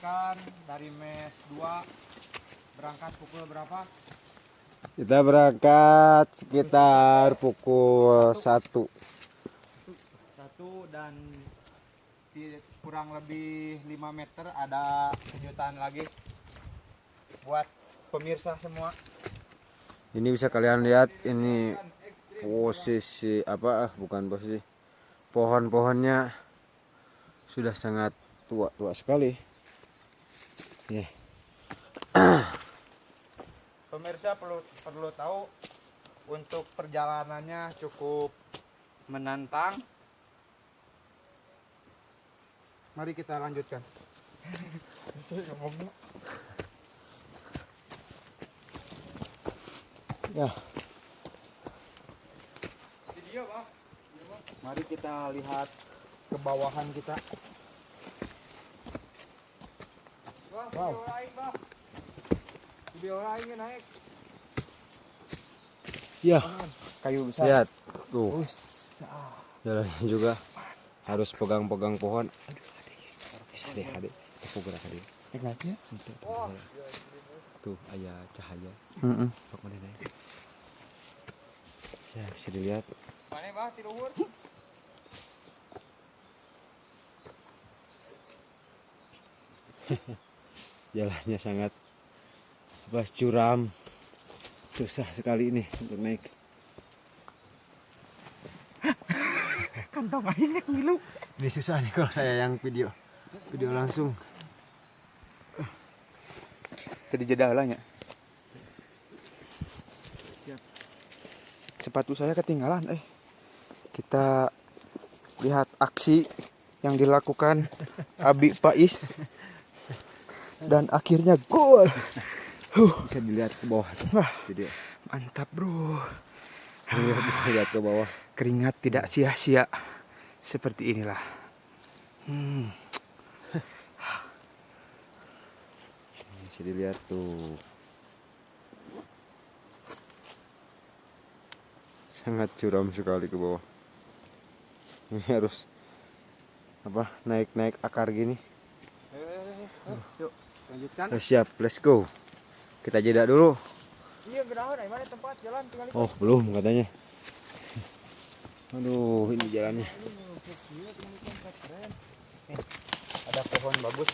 lanjutkan dari mes 2. Berangkat pukul berapa? Kita berangkat sekitar pukul 1. Dan kurang lebih 5 meter ada kejutan lagi buat pemirsa semua. Ini bisa kalian lihat, ini posisi apa? Bukan posisi. Pohon-pohonnya sudah sangat tua sekali. Yeah. Pemirsa perlu tahu untuk perjalanannya cukup menantang. Mari kita lanjutkan. Ya. Mari kita lihat ke bawahan kita. Wow. Video lain naik. Ya. Kayu besar. Lihat tuh. Jalannya juga harus pegang-pegang pohon. Adik, tepuk gerak adik. Tuh ayah cahaya. Ya bisa dilihat. Mana bah di luhur? Jalannya sangat curam, susah sekali ini untuk naik. Kantong airnya ngilu. Ini susah nih kalau saya yang video langsung. Tadi jeda lah ya. Sepatu saya ketinggalan. Kita lihat aksi yang dilakukan Abi Pais dan akhirnya gol. Bisa dilihat ke bawah. Wah, Video. mantap bro. Bisa lihat ke bawah. Keringat tidak sia-sia. Seperti inilah. Bisa dilihat tuh. Sangat curam sekali ke bawah. Ini harus naik akar gini. Yuk, lanjutkan. Siap, let's go. Kita jeda dulu. Iya, gedahan, mana tempat jalan tinggal. Oh, belum katanya. Aduh, ini jalannya. Ada pohon bagus.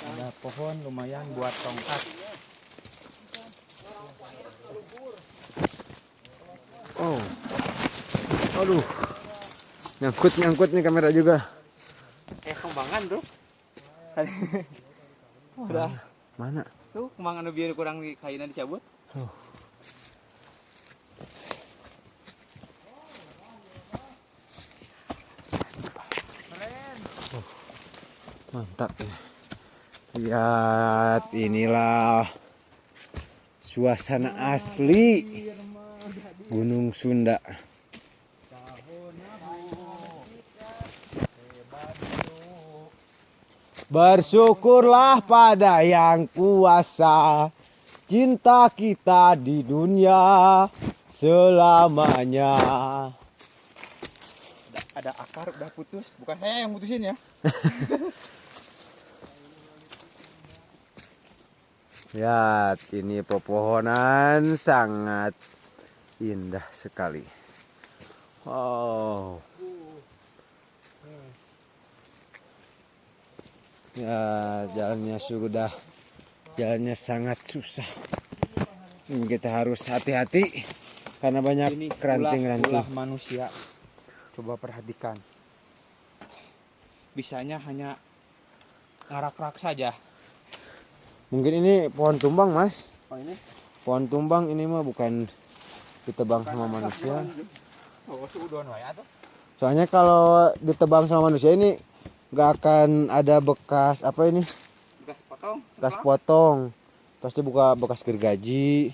Ada pohon lumayan buat tongkat. Oh, aduh, nyangkut nih kamera juga. Kembangan bro. Udah. Mana? Tuh kembangan biar kurang kainnya dicabut. Mantap ya. Lihat, inilah suasana asli Gunung Sunda. Bersyukurlah pada yang kuasa, cinta kita di dunia selamanya. Ada akar udah putus, bukan saya yang putusin ya. Lihat, ini pepohonan sangat indah sekali. Wow. Ya, jalannya sangat susah. Ini kita harus hati-hati karena banyak keranting-ranting. Ulah manusia. Coba perhatikan. Bisanya hanya ngarak-rak saja. Mungkin ini pohon tumbang, Mas. Oh ini? Pohon tumbang ini mah bukan ditebang sama manusia. Oh, sudah ya tuh. Soalnya kalau ditebang sama manusia ini nggak akan ada bekas apa ini? Bekas potong. Bekas potong. Pasti buka bekas gergaji.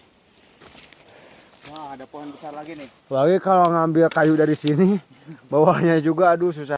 Wah, ada pohon besar lagi nih. Lagi kalau ngambil kayu dari sini, bawahnya juga aduh susah.